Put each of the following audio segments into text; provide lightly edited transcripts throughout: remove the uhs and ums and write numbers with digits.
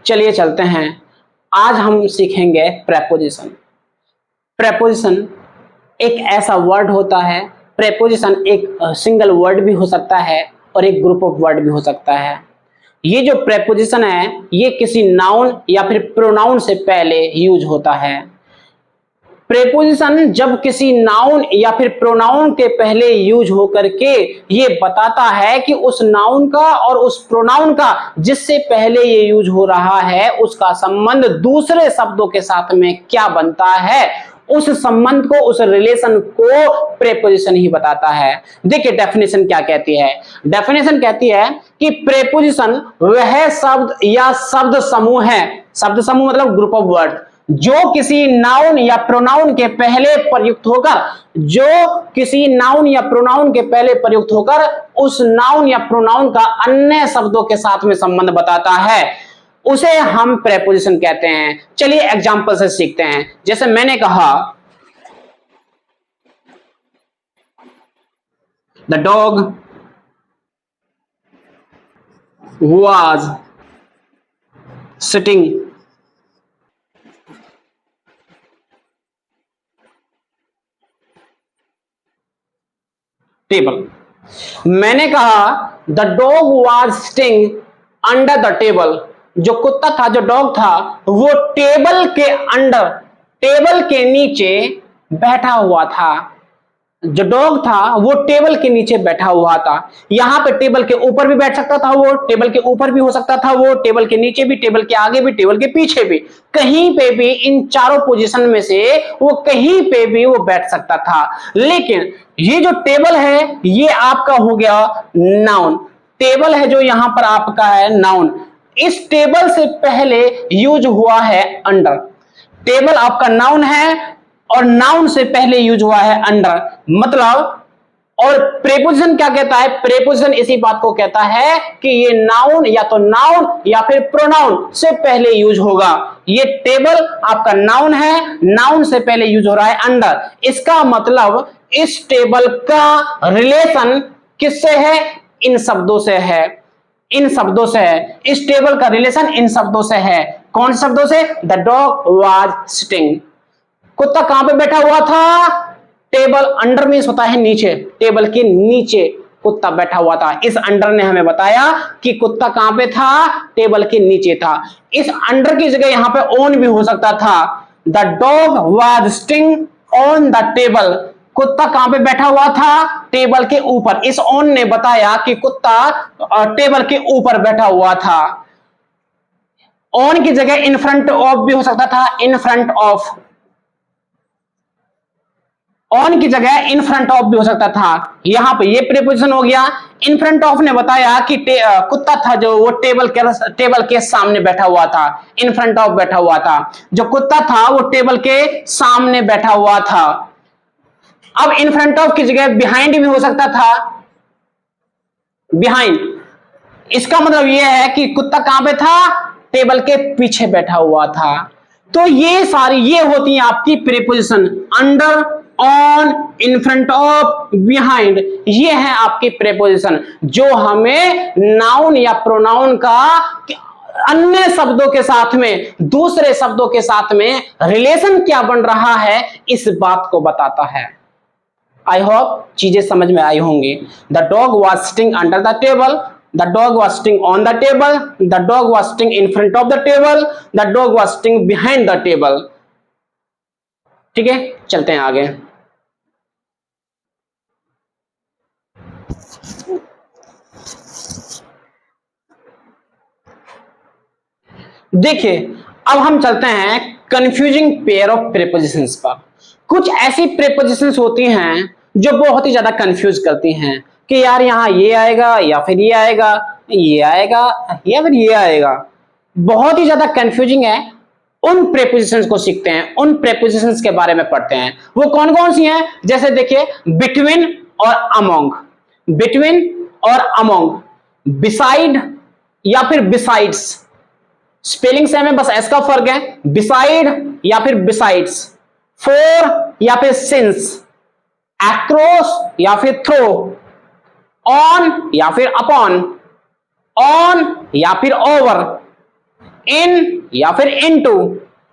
चलिए चलते हैं। आज हम सीखेंगे प्रेपोजिशन। प्रेपोजिशन एक ऐसा वर्ड होता है, प्रेपोजिशन एक सिंगल वर्ड भी हो सकता है और एक ग्रुप ऑफ वर्ड भी हो सकता है। ये जो प्रेपोजिशन है ये किसी नाउन या फिर प्रोनाउन से पहले यूज होता है। प्रेपोजिशन जब किसी नाउन या फिर प्रोनाउन के पहले यूज हो करके ये बताता है कि उस नाउन का और उस प्रोनाउन का जिससे पहले ये यूज हो रहा है उसका संबंध दूसरे शब्दों के साथ में क्या बनता है, उस संबंध को, उस रिलेशन को प्रेपोजिशन ही बताता है। देखिए डेफिनेशन क्या कहती है। डेफिनेशन कहती है कि प्रेपोजिशन वह शब्द या शब्द समूह है, शब्द समूह मतलब ग्रुप ऑफ वर्ड, जो किसी नाउन या प्रोनाउन के पहले प्रयुक्त होकर, जो किसी नाउन या प्रोनाउन के पहले प्रयुक्त होकर उस नाउन या प्रोनाउन का अन्य शब्दों के साथ में संबंध बताता है, उसे हम प्रेपोजिशन कहते हैं। चलिए एग्जांपल से सीखते हैं। जैसे मैंने कहा the dog was sitting table. मैंने कहा the dog was sitting under the table. जो कुत्ता था, जो डॉग था, वो टेबल के अंडर, टेबल के नीचे बैठा हुआ था। जो डॉग था वो टेबल के नीचे बैठा हुआ था। यहां पे टेबल के ऊपर भी बैठ सकता था, वो टेबल के ऊपर भी हो सकता था, वो टेबल के नीचे भी, टेबल के आगे भी, टेबल के पीछे भी, कहीं पे भी, इन चारों पोजीशन में से वो कहीं पे भी वो बैठ सकता था। लेकिन ये जो टेबल है ये आपका हो गया नाउन। टेबल है जो यहां पर आपका है नाउन। इस टेबल से पहले यूज हुआ है अंडर। टेबल आपका नाउन है और नाउन से पहले यूज हुआ है अंडर, मतलब। और प्रेपोजिशन क्या कहता है? प्रेपोजिशन इसी बात को कहता है कि ये नाउन या तो नाउन या फिर प्रोनाउन से पहले यूज होगा। ये टेबल आपका नाउन है, नाउन से पहले यूज हो रहा है अंडर। इसका मतलब इस टेबल का रिलेशन किससे है? इन शब्दों से है, इन शब्दों से है। इस टेबल का रिलेशन इन शब्दों से है। कौन से शब्दों से? The dog was sitting. कुत्ता कहां पे बैठा हुआ था? टेबल। अंडर मींस होता है नीचे, टेबल के नीचे कुत्ता बैठा हुआ था। इस अंडर ने हमें बताया कि कुत्ता कहां पे था? टेबल के नीचे था। इस अंडर की जगह यहां पे ऑन भी हो सकता था। The dog was sitting on the table. कुत्ता कहां पे बैठा हुआ था? टेबल के ऊपर। इस ऑन ने बताया कि कुत्ता टेबल के ऊपर बैठा हुआ था। ऑन की जगह इन फ्रंट ऑफ भी हो सकता था, इन फ्रंट ऑफ। ऑन की जगह इन फ्रंट ऑफ भी हो सकता था। यहां पे ये प्रीपोजिशन हो गया। इन फ्रंट ऑफ ने बताया कि कुत्ता था जो वो टेबल के सामने बैठा हुआ था, इन फ्रंट ऑफ बैठा हुआ था। जो कुत्ता था वो टेबल के सामने बैठा हुआ था। अब इन फ्रंट ऑफ की जगह बिहाइंड भी हो सकता था, बिहाइंड। इसका मतलब यह है कि कुत्ता कहां पे था? टेबल के पीछे बैठा हुआ था। तो ये सारी ये होती है आपकी preposition. Under, on, in front of, behind, ये है आपकी प्रीपोजिशन जो हमें नाउन या प्रोनाउन का अन्य शब्दों के साथ में, दूसरे शब्दों के साथ में रिलेशन क्या बन रहा है इस बात को बताता है। आई होप चीजें समझ में आई होंगी। The dog was sitting under the table, the dog was sitting on the table, the dog was sitting in front of the table, the dog was sitting behind the table. ठीक है, चलते हैं आगे। देखिए अब हम चलते हैं कंफ्यूजिंग पेयर ऑफ प्रीपोजिशंस पर। कुछ ऐसी प्रीपोजिशंस होती हैं जो बहुत ही ज्यादा कंफ्यूज करती हैं कि यार यहाँ ये आएगा या फिर ये आएगा, ये आएगा या फिर ये आएगा। बहुत ही ज्यादा कंफ्यूजिंग है। उन प्रीपोजिशंस को सीखते हैं, उन प्रीपोजिशंस के बारे में पढ़ते हैं। वो कौन कौन सी हैं? जैसे देखिए बिटवीन और अमोंग, बिटवीन और अमोंग, बिसाइड या फिर बिसाइड्स। स्पेलिंग सेम है, बस एस का फर्क है। बिसाइड या फिर बिसाइड्स, फोर या फिर सिंस, एक्रोस या फिर थ्रो, ऑन या फिर अपॉन, ऑन या फिर ओवर, इन या फिर इनटू,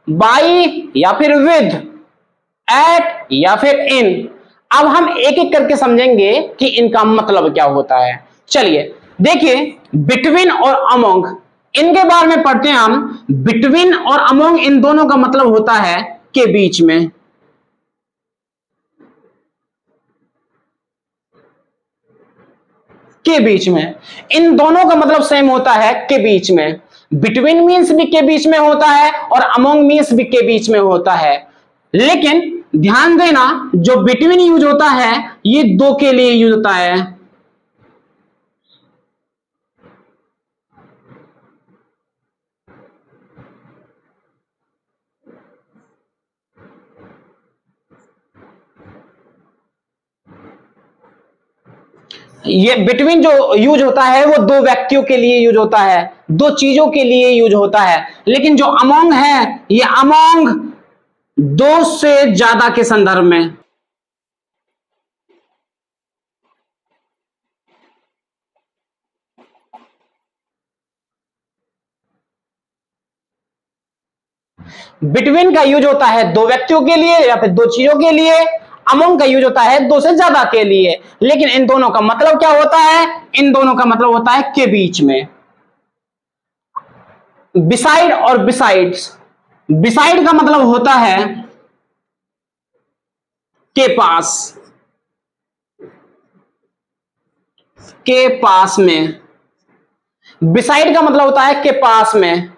बाई या फिर विद, एट या फिर इन। अब हम एक एक करके समझेंगे कि इनका मतलब क्या होता है। चलिए देखिए, बिटवीन और अमोंग, इनके बारे में पढ़ते हैं हम। बिटवीन और अमोंग, इन दोनों का मतलब होता है के बीच में। के बीच में, इन दोनों का मतलब सेम होता है, के बीच में। बिटवीन मीन्स भी के बीच में होता है और अमोंग मीन्स भी के बीच में होता है। लेकिन ध्यान देना, जो बिटवीन यूज होता है ये दो के लिए यूज होता है। ये बिटवीन जो यूज होता है वो दो व्यक्तियों के लिए यूज होता है, दो चीजों के लिए यूज होता है। लेकिन जो अमोंग है, ये अमोंग दो से ज्यादा के संदर्भ में। बिटवीन का यूज होता है दो व्यक्तियों के लिए या फिर दो चीजों के लिए। अमोंग का यूज होता है दो से ज्यादा के लिए। लेकिन इन दोनों का मतलब क्या होता है? इन दोनों का मतलब होता है के बीच में। बिसाइड और बिसाइड्स, बिसाइड का मतलब होता है के पास, के पास में। बिसाइड का मतलब होता है के पास में।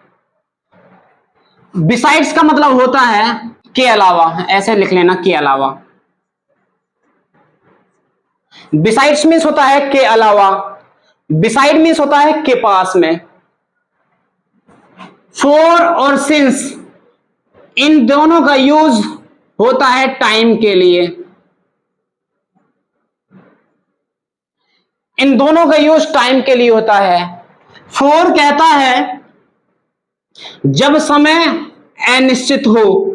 बिसाइड्स का मतलब होता है के अलावा, ऐसे लिख लेना, के अलावा। बिसाइड्स मीन्स होता है के अलावा, बिसाइड मीन्स होता है के पास में। फॉर और सिंस, इन दोनों का यूज होता है टाइम के लिए। इन दोनों का यूज टाइम के लिए होता है। फॉर कहता है जब समय अनिश्चित हो,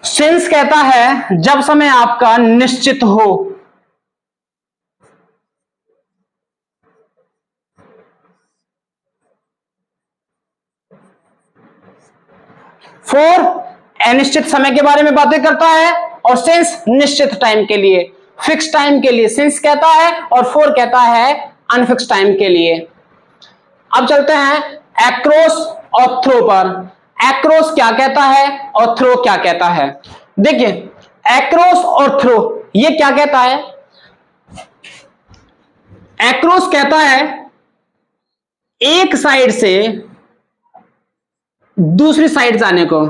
सिंस कहता है जब समय आपका निश्चित हो। फॉर अनिश्चित समय के बारे में बातें करता है और सिंस निश्चित टाइम के लिए, फिक्स टाइम के लिए सिंस कहता है और फॉर कहता है अनफिक्स टाइम के लिए। अब चलते हैं एक्रोस और थ्रो पर। एक्रोस क्या कहता है और थ्रो क्या कहता है? देखिए, एक्रोस और थ्रो ये क्या कहता है? एक्रोस कहता है एक साइड से दूसरी साइड जाने को।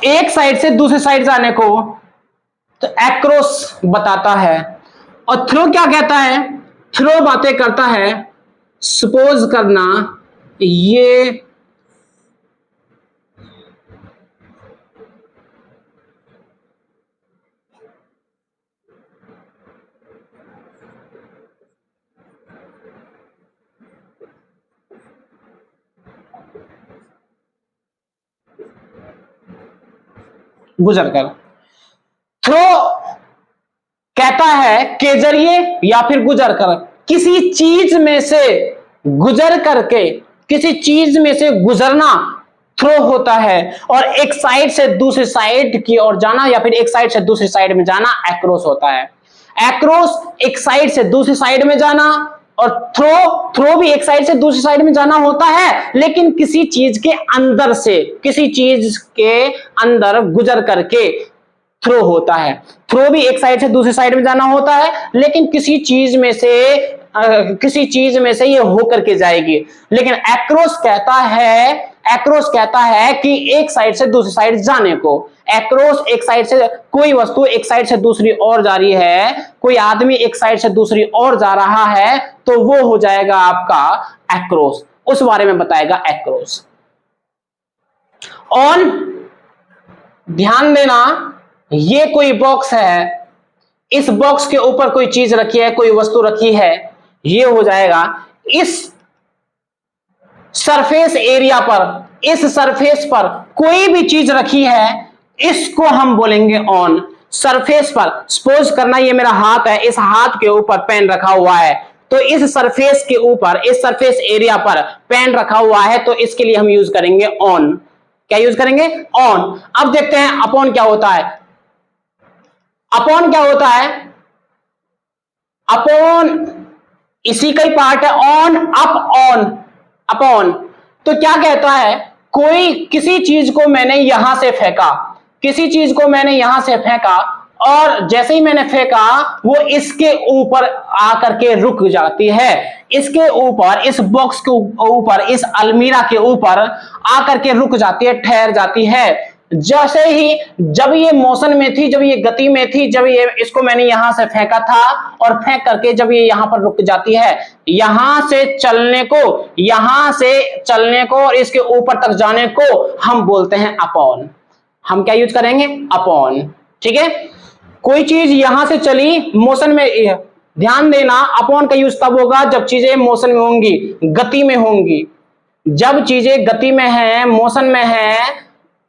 एक साइड से दूसरी साइड जाने को तो एक्रोस बताता है। और थ्रो क्या कहता है? थ्रो बातें करता है सपोज करना ये गुजर कर। थ्रो कहता है के जरिए या फिर गुजर कर, किसी चीज में से गुजर करके, किसी चीज में से गुजरना थ्रो होता है। और एक साइड से दूसरी साइड की ओर जाना या फिर एक साइड से दूसरी साइड में जाना एक्रोस होता है। एक्रोस एक साइड से दूसरी साइड में जाना और थ्रो, थ्रो भी एक साइड से दूसरी साइड में जाना होता है, लेकिन किसी चीज के अंदर से, किसी चीज के अंदर गुजर करके थ्रो होता है। थ्रो भी एक साइड से दूसरी साइड में जाना होता है, लेकिन किसी चीज में से किसी चीज में से ये होकर के जाएगी। लेकिन एक्रोस कहता है, एक्रोस कहता है कि एक साइड से दूसरी साइड जाने को। एक्रोस एक साइड से, कोई वस्तु एक साइड से दूसरी ओर जा रही है, कोई आदमी एक साइड से दूसरी ओर जा रहा है, तो वो हो जाएगा आपका एक्रोस। उस बारे में बताएगा एक्रोस। ऑन, ध्यान देना, ये कोई बॉक्स है, इस बॉक्स के ऊपर कोई चीज रखी है, कोई वस्तु रखी है, ये हो जाएगा इस सरफेस एरिया पर, इस सरफेस पर कोई भी चीज रखी है, इसको हम बोलेंगे ऑन। सरफेस पर सपोज करना ये मेरा हाथ है, इस हाथ के ऊपर पेन रखा हुआ है, तो इस सरफेस के ऊपर, इस सरफेस एरिया पर पेन रखा हुआ है, तो इसके लिए हम यूज करेंगे ऑन। क्या यूज करेंगे? ऑन। अब देखते हैं अपॉन क्या होता है। अपॉन क्या होता है? अपॉन इसी का ही पार्ट है, ऑन अप ऑन। अपॉन तो क्या कहता है, कोई किसी चीज को मैंने यहां से फेंका, किसी चीज को मैंने यहां से फेंका, और जैसे ही मैंने फेंका वो इसके ऊपर आकर के रुक जाती है, इसके ऊपर, इस बॉक्स के ऊपर, इस अलमीरा के ऊपर आकर के रुक जाती है, ठहर जाती है। जैसे ही जब ये मोशन में थी, जब ये गति में थी, जब ये इसको मैंने यहां से फेंका था और फेंक करके जब ये यहां पर रुक जाती है, यहां से चलने को, यहां से चलने को और इसके ऊपर तक जाने को हम बोलते हैं अपॉन। हम क्या यूज करेंगे? अपॉन। ठीक है, कोई चीज यहां से चली मोशन में, ध्यान देना अपॉन का यूज तब होगा जब चीजें मोशन में होंगी, गति में होंगी। जब चीजें गति में है, मोशन में है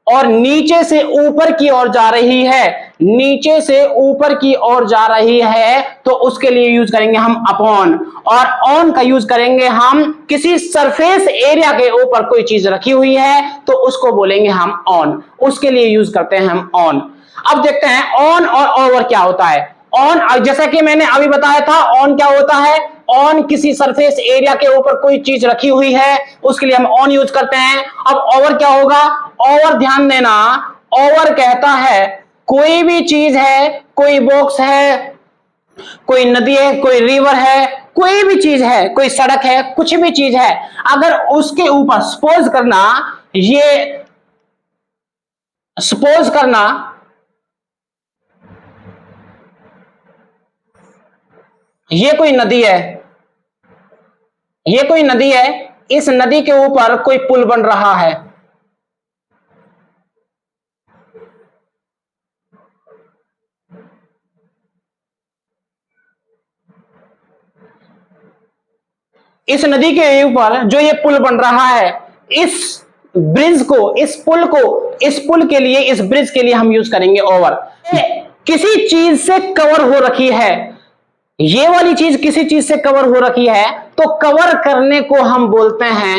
और नीचे से ऊपर की ओर जा रही है, नीचे से ऊपर की ओर जा रही है, तो उसके लिए यूज करेंगे हम अपॉन। और ऑन का यूज करेंगे हम किसी सरफेस एरिया के ऊपर कोई चीज रखी हुई है तो उसको बोलेंगे हम ऑन, उसके लिए यूज करते हैं हम ऑन। अब देखते हैं ऑन और ओवर क्या होता है। ऑन, जैसा कि मैंने अभी बताया था, ऑन क्या होता है? ऑन किसी सरफेस एरिया के ऊपर कोई चीज रखी हुई है, उसके लिए हम ऑन यूज करते हैं। अब ओवर क्या होगा? ओवर ध्यान देना, ओवर कहता है कोई भी चीज है, कोई बॉक्स है, कोई नदी है, कोई रिवर है, कोई भी चीज है, कोई सड़क है, कुछ भी चीज है, अगर उसके ऊपर सपोज करना, ये सपोज करना ये कोई नदी है, ये कोई नदी है, इस नदी के ऊपर कोई पुल बन रहा है। इस नदी के ऊपर जो ये पुल बन रहा है, इस ब्रिज को, इस पुल को, इस पुल के लिए, इस ब्रिज के लिए हम यूज करेंगे ओवर। किसी चीज से कवर हो रखी है, ये वाली चीज किसी चीज से कवर हो रखी है, तो कवर करने को हम बोलते हैं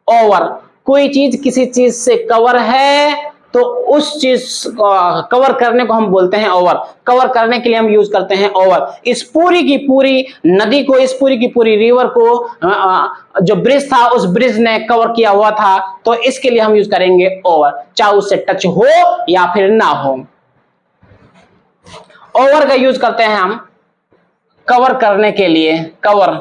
ओवर। कोई चीज किसी चीज से कवर है तो उस चीज कवर करने को हम बोलते हैं ओवर। कवर करने के लिए हम यूज करते हैं ओवर। इस पूरी की पूरी नदी को, इस पूरी की पूरी रिवर को जो ब्रिज था, उस ब्रिज ने कवर किया हुआ था, तो इसके लिए हम यूज करेंगे ओवर, चाहे उससे टच हो या फिर ना हो। ओवर का यूज करते हैं हम कवर करने के लिए, कवर।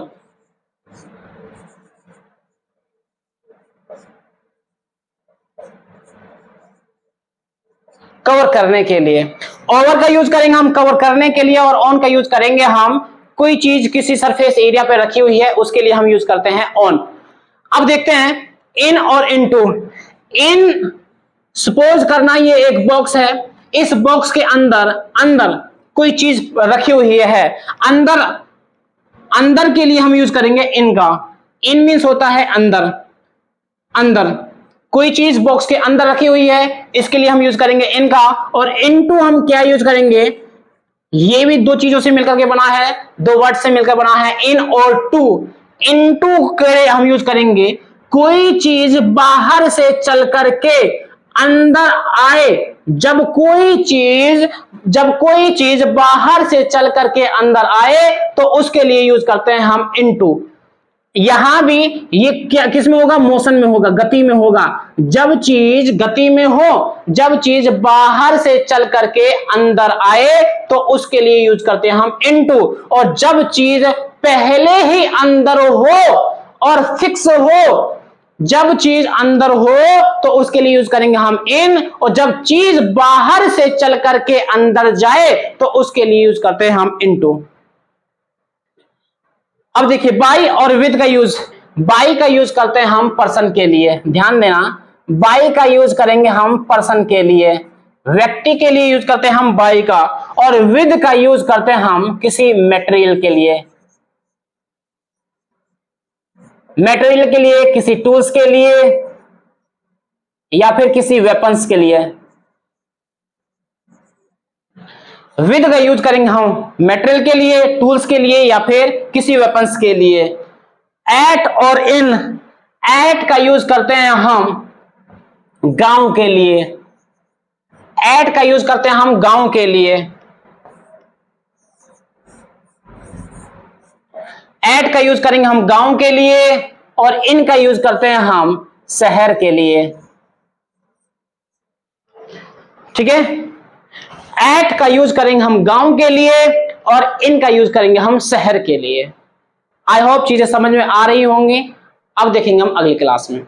कवर करने के लिए ओवर का यूज करेंगे हम कवर करने के लिए, और ऑन का यूज करेंगे हम कोई चीज किसी सरफेस एरिया पे रखी हुई है, उसके लिए हम यूज करते हैं ऑन। अब देखते हैं इन और इनटू। इन, सपोज करना ये एक बॉक्स है, इस बॉक्स के अंदर, अंदर कोई चीज रखी हुई है, अंदर, अंदर के लिए हम यूज करेंगे इन का। इन मीन्स होता है अंदर, अंदर कोई चीज बॉक्स के अंदर रखी हुई है, इसके लिए हम यूज करेंगे इन का। और इनटू हम क्या यूज करेंगे? ये भी दो चीजों से मिलकर के बना है, दो वर्ड से मिलकर बना है, इन और टू। इनटू के हम यूज करेंगे कोई चीज बाहर से चल करके अंदर आए। जब कोई चीज बाहर से चल करके अंदर आए तो उसके लिए यूज करते हैं हम इनटू। यहां भी ये क्या, किस में होगा? मोशन में होगा, गति में होगा। जब चीज गति में हो, जब चीज बाहर से चल करके अंदर आए तो उसके लिए यूज करते हैं हम इनटू। और जब चीज पहले ही अंदर हो और फिक्स हो, जब चीज अंदर हो तो उसके लिए यूज करेंगे हम इन। और जब चीज बाहर से चल करके अंदर जाए तो उसके लिए यूज करते हैं हम इनटू। अब देखिए बाई और विद का यूज। बाई का यूज करते हैं हम पर्सन के लिए, ध्यान देना, बाई का यूज करेंगे हम पर्सन के लिए, व्यक्ति के लिए यूज करते हैं हम बाई का। और विद का यूज करते हैं हम किसी मटेरियल के लिए, मटेरियल के लिए, किसी टूल्स के लिए, या फिर किसी वेपन्स के लिए। विद का यूज करेंगे हम मटेरियल के लिए, टूल्स के लिए या फिर किसी वेपन्स के लिए। एट और इन, एट का यूज करते हैं हम गांव के लिए, एट का यूज करते हैं हम गांव के लिए। एट का यूज करेंगे हम गांव के लिए और इन का यूज करते हैं हम शहर के लिए। ठीक है, एट का यूज करेंगे हम गांव के लिए और इन का यूज करेंगे हम शहर के लिए। आई होप चीजें समझ में आ रही होंगी। अब देखेंगे हम अगली क्लास में।